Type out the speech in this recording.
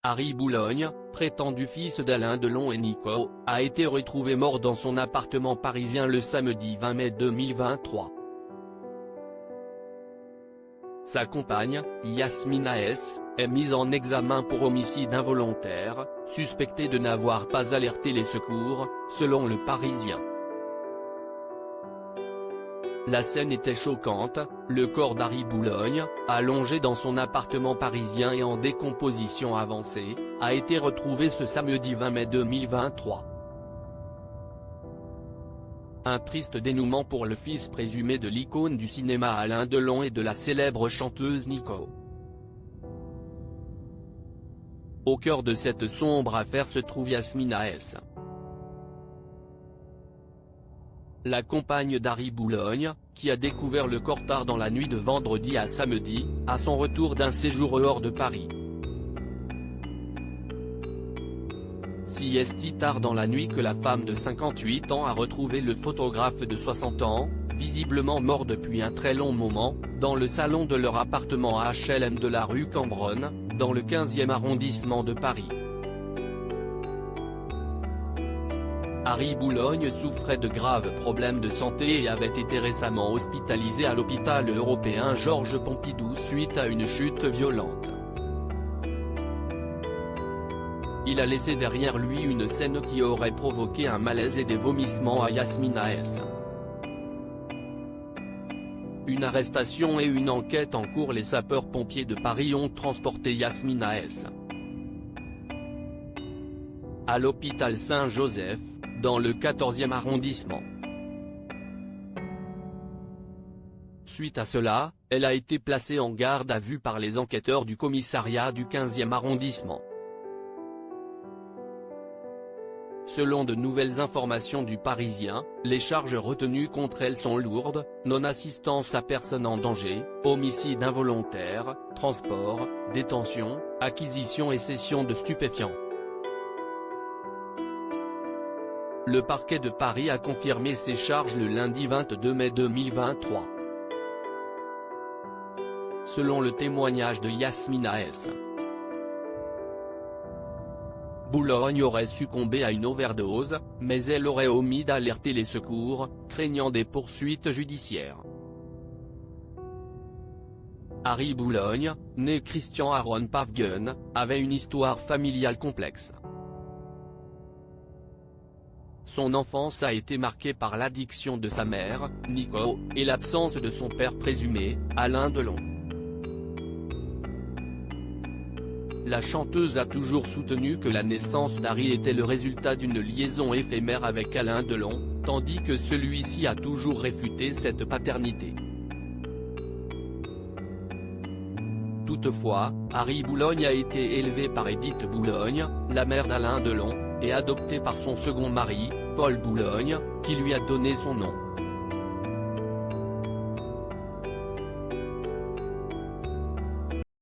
Harry Boulogne, prétendu fils d'Alain Delon et Nico, a été retrouvé mort dans son appartement parisien le samedi 20 mai 2023. Sa compagne, Yasmina S., est mise en examen pour homicide involontaire, suspectée de n'avoir pas alerté les secours, selon Le Parisien. La scène était choquante, le corps d'Harry Boulogne, allongé dans son appartement parisien et en décomposition avancée, a été retrouvé ce samedi 20 mai 2023. Un triste dénouement pour le fils présumé de l'icône du cinéma Alain Delon et de la célèbre chanteuse Nico. Au cœur de cette sombre affaire se trouve Yasmina S., la compagne d'Harry Boulogne, qui a découvert le corps tard dans la nuit de vendredi à samedi, à son retour d'un séjour hors de Paris. Si est tard dans la nuit que la femme de 58 ans a retrouvé le photographe de 60 ans, visiblement mort depuis un très long moment, dans le salon de leur appartement à HLM de la rue Cambronne, dans le 15e arrondissement de Paris. Harry Boulogne souffrait de graves problèmes de santé et avait été récemment hospitalisé à l'hôpital européen Georges Pompidou suite à une chute violente. Il a laissé derrière lui une scène qui aurait provoqué un malaise et des vomissements à Yasmina S. Une arrestation et une enquête en cours. Les sapeurs-pompiers de Paris ont transporté Yasmina S. à l'hôpital Saint-Joseph, dans le 14e arrondissement. Suite à cela, elle a été placée en garde à vue par les enquêteurs du commissariat du 15e arrondissement. Selon de nouvelles informations du Parisien, les charges retenues contre elle sont lourdes: non-assistance à personne en danger, homicide involontaire, transport, détention, acquisition et cession de stupéfiants. Le parquet de Paris a confirmé ces charges le lundi 22 mai 2023. Selon le témoignage de Yasmina S., Boulogne aurait succombé à une overdose, mais elle aurait omis d'alerter les secours, craignant des poursuites judiciaires. Harry Boulogne, né Christian Aaron Pavgen, avait une histoire familiale complexe. Son enfance a été marquée par l'addiction de sa mère, Nico, et l'absence de son père présumé, Alain Delon. La chanteuse a toujours soutenu que la naissance d'Harry était le résultat d'une liaison éphémère avec Alain Delon, tandis que celui-ci a toujours réfuté cette paternité. Toutefois, Harry Boulogne a été élevé par Édith Boulogne, la mère d'Alain Delon, et adopté par son second mari, Paul Boulogne, qui lui a donné son nom.